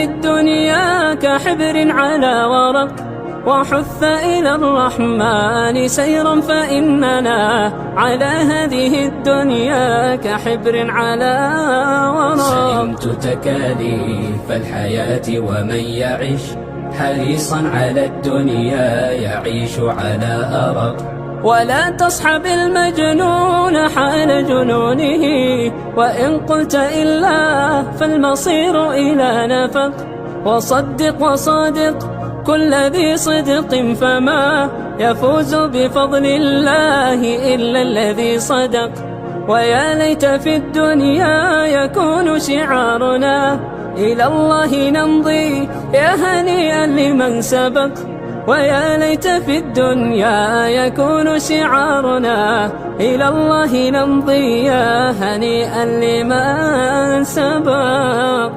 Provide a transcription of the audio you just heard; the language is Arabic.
هذه الدنيا كحبر على ورق، وحث إلى الرحمن سيرا فإننا على هذه الدنيا كحبر على ورق. سئمت تكاليف الحياة ومن يعيش حريصا على الدنيا يعيش على أرق. ولا تصحب المجنون حال جنونه، وإن قلت إلا فالمصير إلى نفق. وصدق وصادق كل ذي صدق، فما يفوز بفضل الله إلا الذي صدق. ويا ليت في الدنيا يكون شعارنا إلى الله نمضي يا هنيئا لمن سبق. ويا ليت في الدنيا يكون شعارنا إلى الله نمضي يا هنيئا لمن سبق.